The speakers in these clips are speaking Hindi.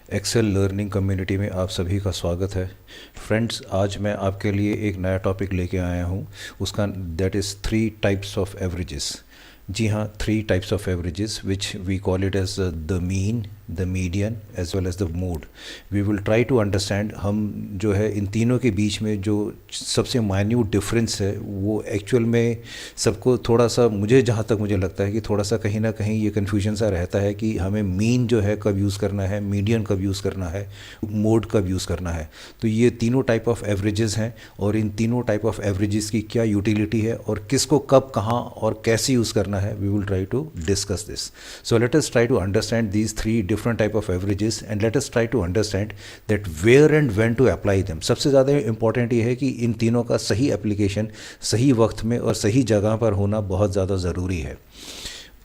एक्सेल लर्निंग कम्युनिटी में आप सभी का स्वागत है। फ्रेंड्स, आज मैं आपके लिए एक नया टॉपिक लेके आया हूँ। उसका that is 3 types of averages. जी हाँ, 3 types of averages which we call it as the mean, the median as well as the mode. We will try to understand हम जो है इन तीनों के बीच में जो सबसे माइन्यूट डिफरेंस है वो एक्चुअल में सबको थोड़ा सा, मुझे जहाँ तक मुझे लगता है कि थोड़ा सा कहीं ना कहीं ये कन्फ्यूजन सा रहता है कि हमें मीन जो है कब यूज़ करना है, मीडियन कब यूज़ करना है, मोड कब यूज़ करना है। तो ये तीनों टाइप ऑफ एवरेजेस हैं और इन तीनों टाइप ऑफ एवरेजेस की क्या यूटिलिटी है और किसको कब कहाँ और कैसे यूज़ करना है, we will try to discuss this. So let us try to understand these 3 different type of averages and let us try to understand that where and when to apply them। सबसे ज़्यादा इंपॉर्टेंट ये है कि इन तीनों का सही एप्लीकेशन सही वक्त में और सही जगह पर होना बहुत ज़्यादा ज़रूरी है।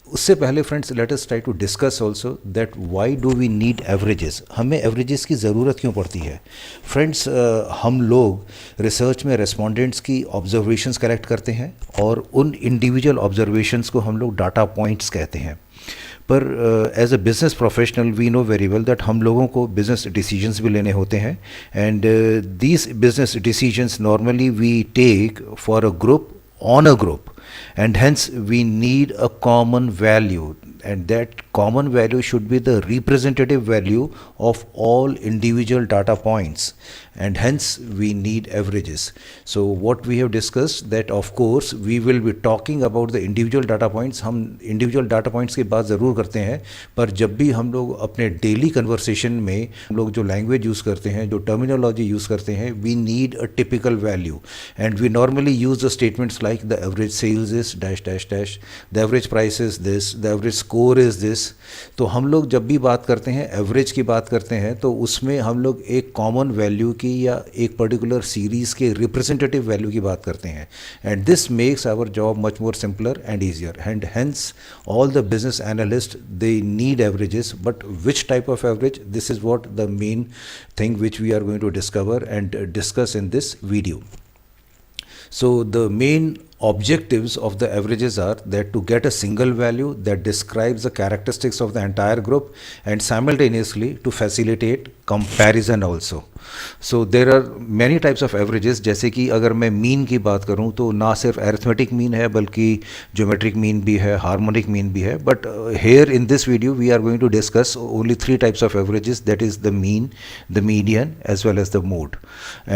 उससे पहले friends, let us try to discuss also that why do we need averages. हमें एवरेजेस की ज़रूरत क्यों पड़ती है फ्रेंड्स? हम लोग रिसर्च में रेस्पोंडेंट्स की ऑब्जर्वेशंस कलेक्ट करते हैं और उन इंडिविजुअल ऑब्जर्वेशंस को हम लोग डाटा पॉइंट्स कहते हैं। पर as a business professional we know very well that हम लोगों को बिज़नेस डिसीजंस भी लेने होते हैं and these business decisions normally we take for a group, on a group, and hence we need a common value, and that common value should be the representative value of all individual data points, and hence we need averages. So what we have discussed that of course we will be talking about the individual data points। हम individual data points की बात ज़रूर करते हैं, पर जब भी हम लोग अपने डेली कन्वर्सेशन में हम लोग जो लैंग्वेज यूज़ करते हैं, जो टर्मिनोलॉजी यूज़ करते हैं, we need a typical value and we normally use the statements like the average sales is dash dash dash, the average price is this, the average score is this। तो हम लोग जब भी बात करते हैं, एवरेज की बात करते हैं, तो उसमें हम लोग एक कॉमन वैल्यू की या एक पर्टिकुलर सीरीज़ के रिप्रेजेंटेटिव वैल्यू की बात करते हैं and this makes our job much more simpler and easier and hence all the business analyst they need averages. But which type of average, this is what the main thing which we are going to discover and discuss in this video. So the main objectives of the averages are that to get a single value that describes the characteristics of the entire group and simultaneously to facilitate comparison also। So there are many types of averages। जैसे कि अगर मैं मीन की बात करूं तो ना सिर्फ अरिथमेटिक मीन है बल्कि ज्योमेट्रिक मीन भी है, हार्मोनिक मीन भी है। But here in this video we are going to discuss only 3 types of averages, that is the mean, the median as well as the mode।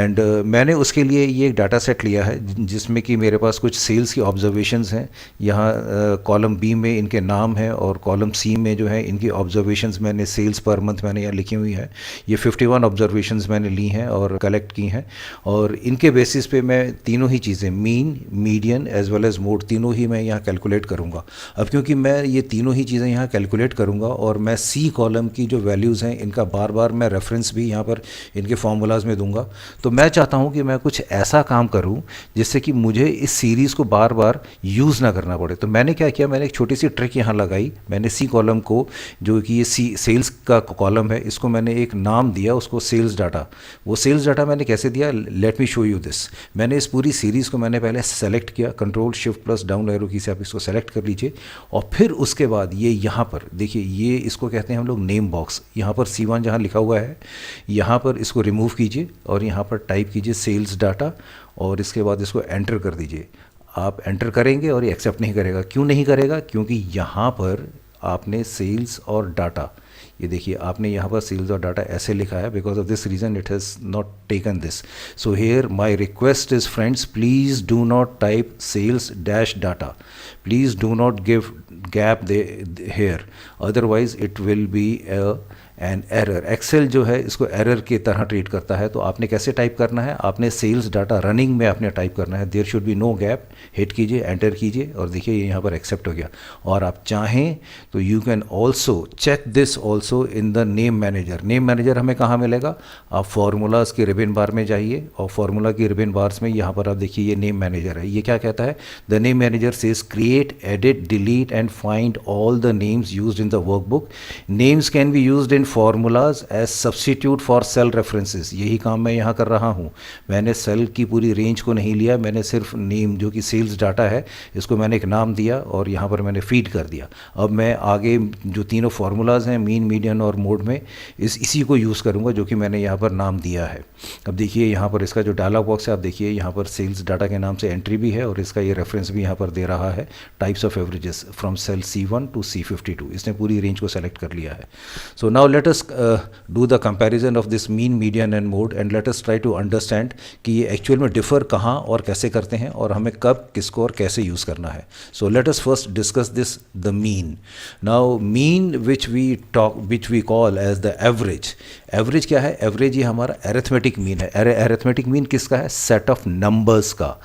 and मैंने उसके लिए ये एक डाटा सेट लिया है जिसमें कि मेरे पास कुछ सेल्स की ऑब्जर्वेशंस हैं। यहाँ कॉलम बी में इनके नाम है और कॉलम सी में जो है इनकी ऑब्जर्वेशंस मैंने सेल्स पर मंथ मैंने यहाँ लिखी हुई है। ये 51 ऑब्जर्वेशंस मैंने ली हैं और कलेक्ट की हैं और इनके बेसिस पे मैं तीनों ही चीज़ें, mean, median as well as mode, तीनों ही मैं यहाँ कैलकुलेट करूँगा। अब क्योंकि मैं ये तीनों ही चीज़ें यहाँ कैलकुलेट करूँगा और मैं सी कॉलम की जो वैल्यूज़ हैं इनका बार बार मैं रेफरेंस भी यहाँ पर इनके फॉर्मूलाज में दूंगा, तो मैं चाहता हूँ कि मैं कुछ ऐसा काम करूँ जिससे कि मुझे इस सीरीज़ को बार बार यूज़ ना करना पड़े। तो मैंने क्या किया, मैंने एक छोटी सी ट्रिक यहाँ लगाई। मैंने सी कॉलम को, जो कि ये सी सेल्स का कॉलम है, इसको मैंने एक नाम दिया, उसको सेल्स डाटा। वो सेल्स डाटा मैंने कैसे दिया, let me show you this. मैंने इस पूरी सीरीज़ को मैंने पहले सेलेक्ट किया, control shift plus down arrow की से आप इसको सेलेक्ट कर लीजिए और फिर उसके बाद ये यहाँ पर देखिए, ये इसको कहते हैं हम लोग नेम बॉक्स। यहाँ पर C1 जहाँ लिखा हुआ है, यहाँ पर इसको रिमूव कीजिए और यहाँ पर टाइप कीजिए सेल्स डाटा और इसके बाद इसको एंटर कर दीजिए। आप एंटर करेंगे और ये एक्सेप्ट नहीं करेगा। क्यों नहीं करेगा? क्योंकि यहाँ पर आपने सेल्स और डाटा, ये देखिए आपने यहाँ पर सेल्स और डाटा ऐसे लिखा है, because of this reason it has not taken this. So here my request is friends, please do not type sales dash data, please do not give gap here, otherwise it will be an error. Excel जो है इसको एरर की तरह ट्रीट करता है। तो आपने कैसे टाइप करना है, आपने सेल्स डाटा रनिंग में आपने टाइप करना है, there should be no gap. Hit कीजिए, एंटर कीजिए और देखिए ये यहाँ पर एक्सेप्ट हो गया। और आप चाहें तो you can also check this also in the name manager. Name manager हमें कहाँ मिलेगा, आप फार्मूलाज के रिबन बार में जाइए और फार्मूला की रिबन बार्स में यहाँ पर आप देखिए ये नेम मैनेजर है। ये क्या कहता है, the name manager says create, edit, delete and find all the names used in the workbook. Names can be used in formulas as substitute for cell references. यही काम मैं यहाँ कर रहा हूँ। मैंने सेल की पूरी रेंज को नहीं लिया, मैंने सिर्फ नेम जो कि सेल्स डाटा है इसको मैंने एक नाम दिया और यहाँ पर मैंने फीड कर दिया। अब मैं आगे जो तीनों फार्मूलाज हैं मीन, मीडियन और मोड में इसी को यूज़ करूँगा जो कि मैंने यहाँ पर नाम दिया है। अब देखिए यहाँ पर इसका जो डायलॉग बॉक्स है, आप देखिए यहाँ पर सेल्स डाटा के नाम से एंट्री भी है और इसका ये रेफरेंस भी यहाँ पर दे रहा है, types of averages from cell C1 to C52। इसने पूरी रेंज को सेलेक्ट कर लिया है। So now let us do the comparison of this mean, median and mode and let us try to understand कि ये एक्चुअल में डिफर कहाँ और कैसे करते हैं और हमें कब, किसको और कैसे यूज़ करना है। So let us first discuss this the mean. Now mean which we call as the average. Average क्या है? एवरेज ये हमारा एरिथमेटिक मीन है। एरिथमेटिक मीन किसका है? सेट ऑफ नंबर्स का।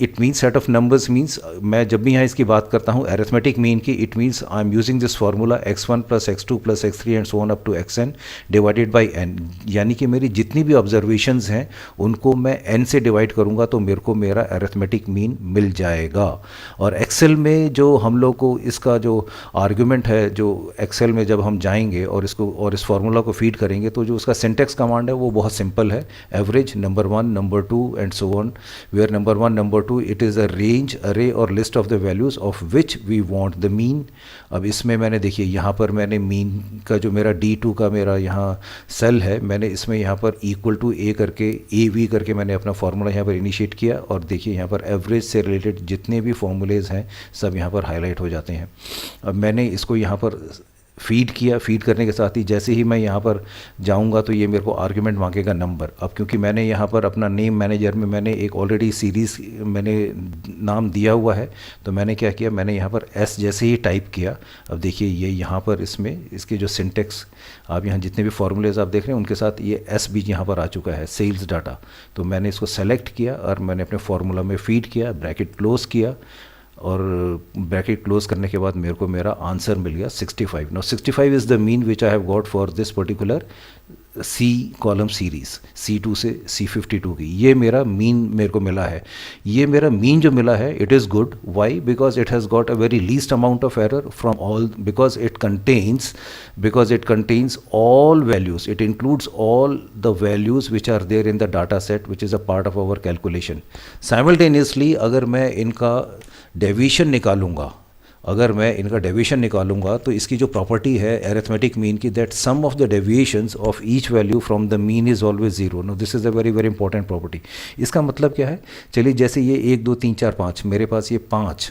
It means set of numbers means, मैं जब भी यहाँ इसकी बात करता हूँ एरिथमेटिक मीन की, it means I am using this formula x1 plus x2 plus x3 and so on up to xn divided by n। यानी कि मेरी जितनी भी ऑब्जर्वेशंस हैं उनको मैं n से डिवाइड करूँगा तो मेरे को मेरा एरिथमेटिक मीन मिल जाएगा। और एक्सेल में जो हम लोग को इसका जो आर्ग्यूमेंट है, जो एक्सेल में जब हम जाएंगे और इसको और इस फार्मूला को फीड करेंगे तो जो उसका सिंटेक्स कमांड है वो बहुत सिंपल है, average number 1 number 2 and so on, where number 1 number 2 it is a range, अरे और list of the values of which we want the mean. अब इसमें मैंने देखिए यहाँ पर मैंने मीन का जो मेरा D2 का मेरा यहाँ सेल है, मैंने इसमें यहाँ पर इक्वल टू ए करके AV करके मैंने अपना फार्मूला यहाँ पर इनिशिएट किया और देखिए यहाँ पर एवरेज से रिलेटेड जितने भी फॉर्मूलेज हैं सब यहाँ पर हाईलाइट हो जाते हैं। अब मैंने इसको यहाँ पर फीड किया, फीड करने के साथ ही जैसे ही मैं यहाँ पर जाऊँगा तो ये मेरे को आर्ग्यूमेंट मांगेगा नंबर। अब क्योंकि मैंने यहाँ पर अपना नेम मैनेजर में मैंने एक ऑलरेडी सीरीज़ मैंने नाम दिया हुआ है, तो मैंने क्या किया, मैंने यहाँ पर S जैसे ही टाइप किया। अब देखिए ये यहाँ पर इसमें इसके जो सिंटेक्स, आप यहाँ जितने भी फार्मूलेज आप देख रहे हैं उनके साथ ये S भी यहाँ पर आ चुका है, सेल्स डाटा। तो मैंने इसको सेलेक्ट किया और मैंने अपने फार्मूला में फीड किया, ब्रैकेट क्लोज़ किया और ब्रैकेट क्लोज करने के बाद मेरे को मेरा आंसर मिल गया 65। Now 65 is the mean which I have got for this particular C column series, C2 से C52 की। ये मेरा मीन मेरे को मिला है। ये मेरा मीन जो मिला है it is good. Why? Because it has got a very least amount of error from all, because it contains all values, it includes all the values which are there in the data set which is a part of our calculation. Simultaneously अगर मैं इनका डेविएशन निकालूंगा, तो इसकी जो प्रॉपर्टी है एरिथमेटिक मीन की, that sum of the deviations of each value from the mean is always zero. No this is a very very important property. इसका मतलब क्या है? चलिए जैसे ये 1 2 3 4 5, मेरे पास ये 5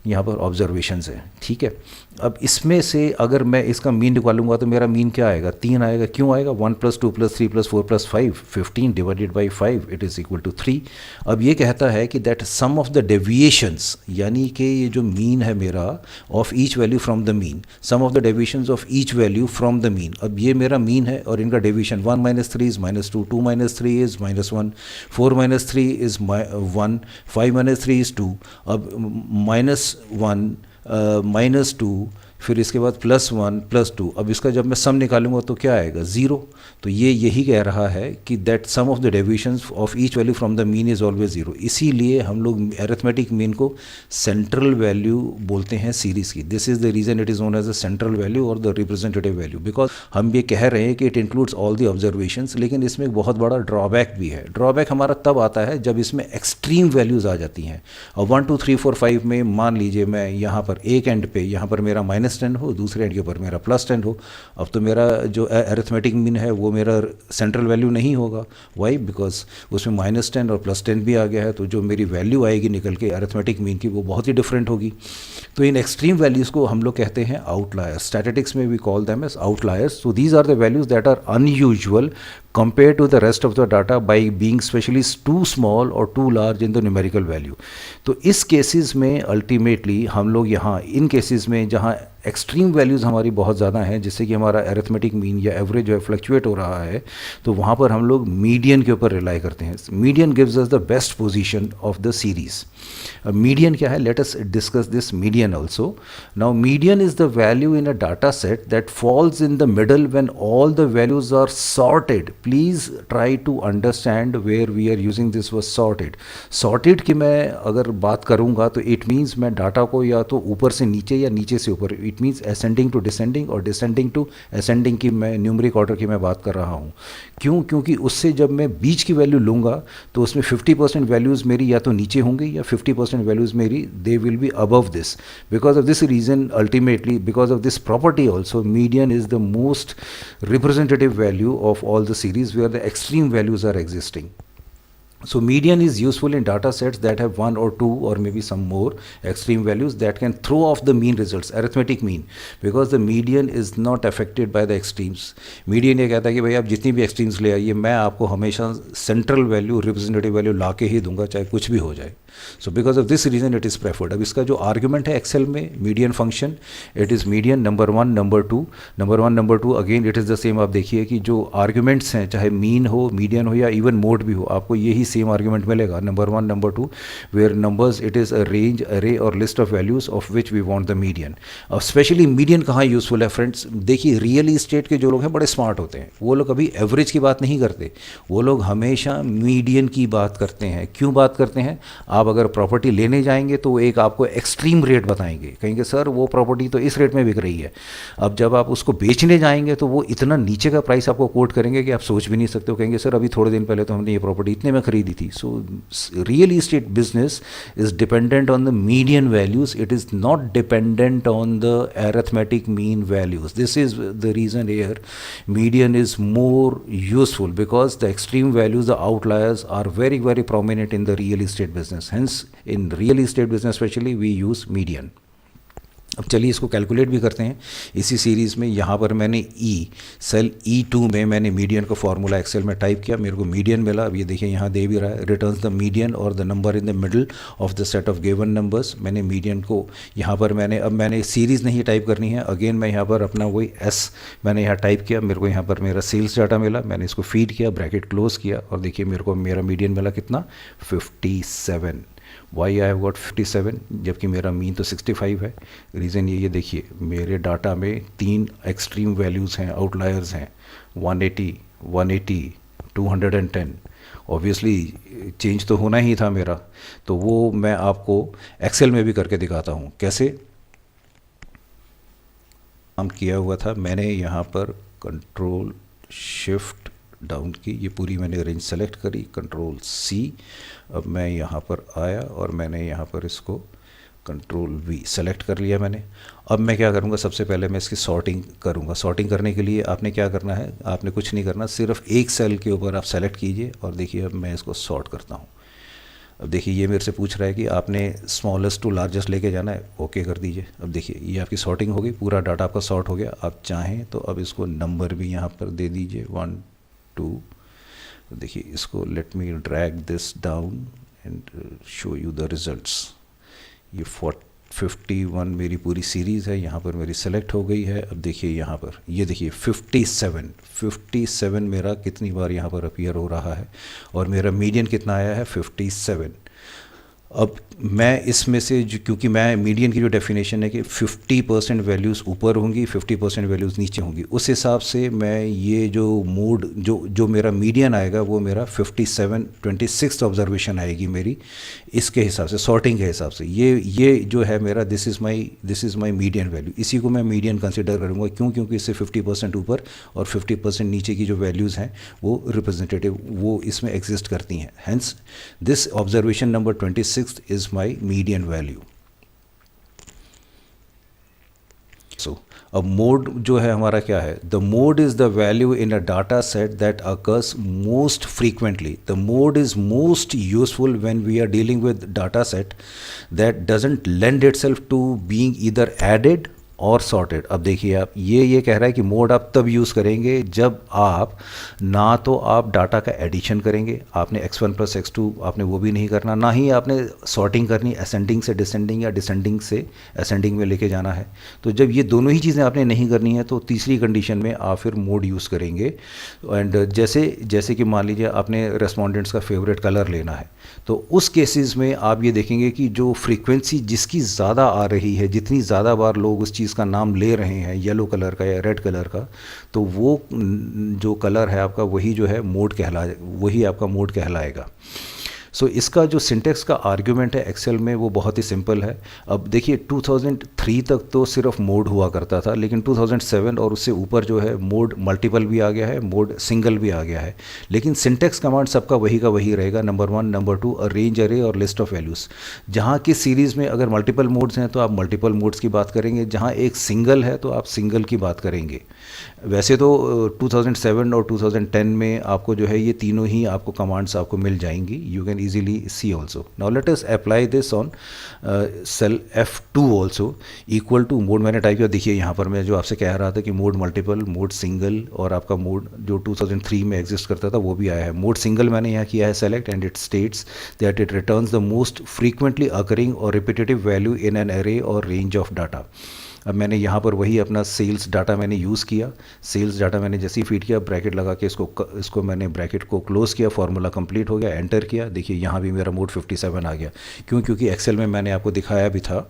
यहाँ पर ऑब्जर्वेशंस हैं, ठीक है। अब इसमें से अगर मैं इसका मीन निकालूंगा तो मेरा मीन क्या आएगा? 3 आएगा। क्यों आएगा? 1 + 2 + 3 + 4 + 5, 15 divided by 5 it is equal to 3। अब ये कहता है कि that sum of the deviations, यानी कि ये जो मीन है मेरा of each value from the mean, sum of the deviations of each value from the mean. अब ये मेरा मीन है और इनका deviation 1 - 3 is -2, 2 - 3 is -1, 4 - 3 is 1, 5 - 3 is 2। अब -1 -2 फिर इसके बाद +1 +2। अब इसका जब मैं सम निकालूंगा तो क्या आएगा? 0। तो ये यही कह रहा है कि that sum of the deviations of each value from the mean is always 0। इसीलिए हम लोग एरिथमेटिक मीन को सेंट्रल वैल्यू बोलते हैं सीरीज़ की। This is the reason it is known as the central value और द रिप्रेजेंटेटिव वैल्यू, बिकॉज हम ये कह रहे हैं कि it includes all the observations. लेकिन इसमें एक बहुत बड़ा ड्रॉबैक भी है। ड्रॉबैक हमारा तब आता है जब इसमें एक्सट्रीम वैल्यूज़ आ जाती हैं। और 1 2 3 4 5 में मान लीजिए मैं यहाँ पर एक एंड पे यहाँ पर मेरा -10 हो, दूसरे एंड के ऊपर मेरा +10 हो। अब तो मेरा जो एरिथमेटिक मीन है वो मेरा सेंट्रल वैल्यू नहीं होगा। वाई? बिकॉज उसमें -10 और +10 भी आ गया है, तो जो मेरी वैल्यू आएगी निकल के एरिथमेटिक मीन की वो बहुत ही डिफरेंट होगी। तो इन एक्सट्रीम वैल्यूज़ को हम लोग कहते हैं आउटलायर्स। स्टैटिस्टिक्स में we call them as outliers. So these are the values that are unusual compared to the rest of the data by being especially too small or too large in the numerical value। तो इस केसेस में अल्टीमेटली हम लोग यहाँ इन केसेस में जहाँ एक्सट्रीम वैल्यूज़ हमारी बहुत ज़्यादा हैं, जिससे कि हमारा एरिथमेटिक मीन या एवरेज जो है फ्लक्चुएट हो रहा है, तो वहाँ पर हम लोग मीडियन के ऊपर रिलाई करते हैं। Median gives us the best position of the series. Median क्या है? Let us discuss this median also. Now median is the value in a data set that falls in the middle when all the values are sorted please try to understand where we are using this word sorted. Sorted की मैं अगर बात करूँगा तो इट मीन्स मैं डाटा को या तो ऊपर से नीचे या नीचे से ऊपर, it means ascending to descending और डिसेंडिंग टू असेंडिंग की मैं न्यूमरिक ऑर्डर की मैं बात कर रहा हूँ। क्यों? क्योंकि उससे जब मैं बीच की वैल्यू लूँगा तो उसमें 50% वैल्यूज़ मेरी या तो नीचे होंगी या 50% वैल्यूज़ मेरी they will be above this. Because of this reason, ultimately because of this property also, median is the most representative value of all the series where the extreme values are existing. So median is useful in data sets that have one or two or maybe some more extreme values that can throw off the mean results, arithmetic mean, because the median is not affected by the extremes. Median ये कहता है कि भाई आप जितनी भी extremes ले आइए, मैं आपको हमेशा central value, representative value ला के ही दूंगा, चाहे कुछ भी हो जाए. So because of this reason it is preferred. अब इसका जो argument है Excel में median function, it is median number 1 number 2 number 1 number 2 again it is the same. आप देखिए कि जो arguments हैं, चाहे mean हो, median हो या even mode भी हो, आपको यही सेम आर्ग्यूमेंट मिलेगा. Number 1 number 2 where numbers it is a range, अरे और list of values of which we want the median. और स्पेशली मीडियन कहाँ यूज़फुल है फ्रेंड्स? देखिए रियल इस्टेट के जो लोग हैं बड़े स्मार्ट होते हैं, वो लोग कभी एवरेज की बात नहीं करते, वो लोग हमेशा मीडियन की बात करते हैं. क्यों बात करते हैं? आप अगर प्रॉपर्टी लेने जाएंगे तो एक आपको एक्सट्रीम रेट बताएंगे, कहेंगे सर वो प्रॉपर्टी तो इस रेट में बिक रही है. अब जब आप उसको बेचने जाएंगे तो वो इतना नीचे का प्राइस आपको कोट करेंगे कि आप सोच भी नहीं सकते हो. कहेंगे सर अभी थोड़े दिन पहले तो हमने ये प्रॉपर्टी इतने में खरीदी थी. So real estate business is dependent on the median values. It is not dependent on the arithmetic mean values. This is the reason here median is more useful, because the extreme values, the outliers are very very prominent in the real estate business. Hence in real estate business especially we use median. अब चलिए इसको कैलकुलेट भी करते हैं इसी सीरीज़ में. यहाँ पर मैंने सेल E2 में मैंने मीडियन का फॉर्मूला एक्सेल में टाइप किया, मेरे को मीडियन मिला. अब ये देखिए यहाँ दे भी रहा है, रिटर्न्स द मीडियन और the number in the middle of the set of given numbers. मैंने मीडियन को यहाँ पर मैंने सीरीज़ नहीं टाइप करनी है. अगेन मैं यहाँ पर अपना वही मैंने यहाँ टाइप किया, मेरे को यहाँ पर मेरा सेल्स डाटा मिला, मैंने इसको फीड किया, ब्रैकेट क्लोज किया और देखिए मेरे को मेरा मीडियन मिला कितना, 57. वाई आई हैव गॉट 57 जबकि मेरा मीन तो 65 है. रीज़न ये देखिए मेरे डाटा में 3 एक्सट्रीम वैल्यूज़ हैं, आउटलायर्स हैं, 180, 180, 210. ऑब्वियसली चेंज तो होना ही था मेरा, तो वो मैं आपको एक्सेल में भी करके दिखाता हूँ कैसे काम किया हुआ था. मैंने यहाँ पर कंट्रोल शिफ्ट डाउन की, ये पूरी मैंने रेंज सेलेक्ट करी, कंट्रोल C. अब मैं यहाँ पर आया और मैंने यहाँ पर इसको कंट्रोल V सेलेक्ट कर लिया मैंने. अब मैं क्या करूँगा, सबसे पहले मैं इसकी सॉर्टिंग करूँगा. सॉर्टिंग करने के लिए आपने क्या करना है, आपने कुछ नहीं करना, सिर्फ एक सेल के ऊपर आप सेलेक्ट कीजिए और देखिए अब मैं इसको सॉर्ट करता हूँ. अब देखिए ये मेरे से पूछ रहा है कि आपने स्मॉलेस्ट टू लार्जेस्ट लेके जाना है, ओके कर दीजिए. अब देखिए ये आपकी सॉर्टिंग हो गई, पूरा डाटा आपका सॉर्ट हो गया. आप चाहें तो अब इसको नंबर भी यहाँ पर दे दीजिए 1 2. देखिए इसको let me drag this down and show you the results. ये 51 मेरी पूरी सीरीज़ है, यहाँ पर मेरी सेलेक्ट हो गई है. अब देखिए यहाँ पर ये देखिए 57 मेरा कितनी बार यहाँ पर अपीयर हो रहा है और मेरा मीडियन कितना आया है, 57. अब मैं इसमें से क्योंकि मैं मीडियन की जो डेफिनेशन है कि 50% वैल्यूज़ ऊपर होंगी, 50% वैल्यूज़ नीचे होंगी, उस हिसाब से मैं ये जो मोड जो मेरा मीडियन आएगा वो मेरा 57 26th ऑब्जर्वेशन आएगी मेरी, इसके हिसाब से सॉर्टिंग के हिसाब से. ये जो है मेरा this is my median value. इसी को मैं मीडियन कंसिडर करूँगा. क्यों? क्योंकि इससे 50% ऊपर और 50% नीचे की जो वैल्यूज़ हैं वो रिप्रेजेंटेटिव वो इसमें एग्जिस्ट करती हैं. Hence this observation number 26 is my median value. So अब मोड जो है हमारा क्या है, the mode is the value in a data set that occurs most frequently. The mode is most useful when we are dealing with data set that doesn't lend itself to being either added or sorted. अब देखिए आप ये कह रहा है कि मोड आप तब यूज़ करेंगे जब आप ना तो आप डाटा का एडिशन करेंगे, आपने x1 + x2 आपने वो भी नहीं करना, ना ही आपने सॉर्टिंग करनी असेंडिंग से डिसेंडिंग या डिसेंडिंग से असेंडिंग में लेके जाना है. तो जब ये दोनों ही चीज़ें आपने नहीं करनी है तो तीसरी कंडीशन में आप फिर मोड यूज़ करेंगे. एंड जैसे कि मान लीजिए आपने रेस्पोंडेंट्स का फेवरेट कलर लेना है, तो उस केसेस में आप ये देखेंगे कि जो फ्रीक्वेंसी जिसकी ज़्यादा आ रही है, जितनी ज़्यादा बार लोग उस चीज़ सीरीज़ का नाम ले रहे हैं येलो कलर का या रेड कलर का, तो वो जो कलर है आपका वही जो है मोड वही आपका मोड कहलाएगा। सो इसका जो सिंटेक्स का आर्ग्यूमेंट है एक्सेल में वो बहुत ही सिंपल है। अब देखिए 2003 तक तो सिर्फ मोड हुआ करता था, लेकिन 2007 और उससे ऊपर जो है मोड मल्टीपल भी आ गया है, मोड सिंगल भी आ गया है। लेकिन सिंटेक्स कमांड सबका वही का वही रहेगा, नंबर 1, नंबर 2 रेंज अरे और लिस्ट ऑफ वैल्यूज़। जहाँ की सीरीज़ में अगर मल्टीपल मोड्स हैं तो आप मल्टीपल मोड्स की बात करेंगे, जहाँ एक सिंगल है तो आप सिंगल की बात करेंगे। वैसे तो 2007 और 2010 में आपको जो है ये तीनों ही आपको कमांड्स आपको मिल जाएंगी, you can easily see also. Now let us apply this on cell F2 also, equal to mode मैंने टाइप किया। देखिए यहाँ पर मैं जो आपसे कह रहा था कि मोड मल्टीपल, मोड सिंगल और आपका मोड जो 2003 में एग्जिस्ट करता था वो भी आया है। मोड सिंगल मैंने यहाँ किया है select and it states that it returns the most frequently occurring or repetitive value in an array or range of data. अब मैंने यहाँ पर वही अपना सेल्स डाटा मैंने यूज़ किया। सेल्स डाटा मैंने जैसे ही फीड किया, ब्रैकेट लगा के इसको मैंने ब्रैकेट को क्लोज़ किया, फार्मूला कंप्लीट हो गया, एंटर किया। देखिए यहाँ भी मेरा मोड 57 आ गया। क्योंकि एक्सेल में मैंने आपको दिखाया भी था,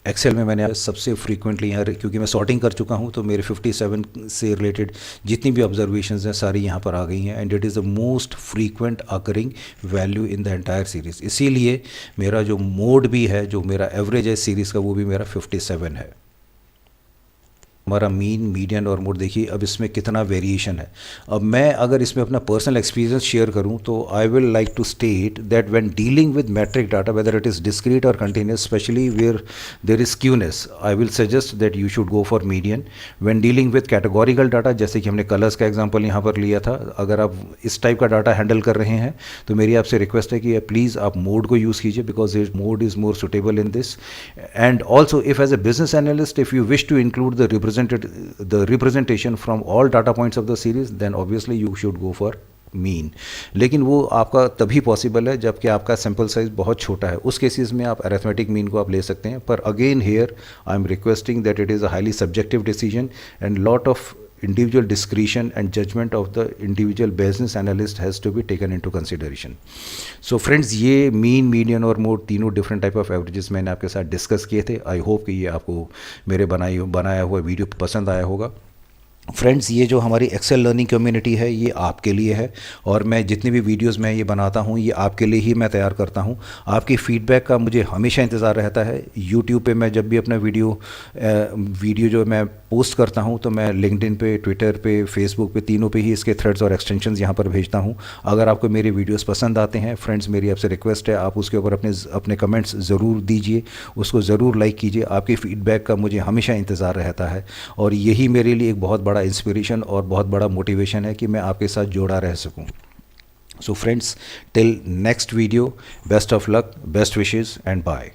एक्सेल में मैंने सबसे फ्रीक्वेंटली यहाँ, क्योंकि मैं सॉर्टिंग कर चुका हूँ तो मेरे 57 से रिलेटेड जितनी भी ऑब्जर्वेशंस हैं सारी यहाँ पर आ गई हैं, and it is the most frequent occurring value in the entire series. इसीलिए मेरा जो मोड भी है, जो मेरा एवरेज है सीरीज़ का, वो भी मेरा 57 है। हमारा मीन, मीडियन और मोड देखिए अब इसमें कितना वेरिएशन है। अब मैं अगर इसमें अपना पर्सनल एक्सपीरियंस शेयर करूं तो I will like to state that when dealing with metric data, whether it is discrete or continuous, specially where there is skewness, I will suggest that you should go for median. When dealing with categorical data, जैसे कि हमने कलर्स का एग्जाम्पल यहाँ पर लिया था, अगर आप इस टाइप का डाटा हैंडल कर रहे हैं तो मेरी आपसे रिक्वेस्ट है कि प्लीज़ आप मोड को यूज़ कीजिए, because mode is more suitable in this. And also if as a business analyst if you wish to include the representation from all data points of the series, then obviously you should go for mean. लेकिन वो आपका तभी पॉसिबल है जबकि आपका सैम्पल साइज बहुत छोटा है। उस केसेस में आप अरिथमेटिक मीन को आप ले सकते हैं, पर again here I am requesting that it is a highly subjective decision and lot of individual discretion and judgment of the individual business analyst has to be taken into consideration. So friends, ये मीन, मीडियन और मोड तीनों डिफरेंट टाइप ऑफ एवरेजेस मैंने आपके साथ डिस्कस किए थे। आई होप कि ये आपको मेरे बनाया हुआ वीडियो पसंद आया होगा। फ्रेंड्स, ये जो हमारी एक्सेल लर्निंग कम्युनिटी है ये आपके लिए है, और मैं जितनी भी वीडियोस मैं ये बनाता हूँ ये आपके लिए ही मैं तैयार करता हूँ। आपकी फ़ीडबैक का मुझे हमेशा इंतज़ार रहता है। यूट्यूब पे मैं जब भी अपना वीडियो जो मैं पोस्ट करता हूँ तो मैं लिंक्डइन पे, ट्विटर पे, फेसबुक पे, तीनों पे ही इसके थ्रेड्स और एक्सटेंशंस यहाँ पर भेजता हूँ। अगर आपको मेरे वीडियोज़ पसंद आते हैं फ्रेंड्स, मेरी आपसे रिक्वेस्ट है आप उसके ऊपर अपने कमेंट्स ज़रूर दीजिए, उसको ज़रूर लाइक कीजिए। आपकी फ़ीडबैक का मुझे हमेशा इंतज़ार रहता है, और यही मेरे लिए एक बहुत बड़ा इंस्पिरेशन और बहुत बड़ा मोटिवेशन है कि मैं आपके साथ जोड़ा रह सकूं। So friends, till next video, best of luck, best wishes and bye.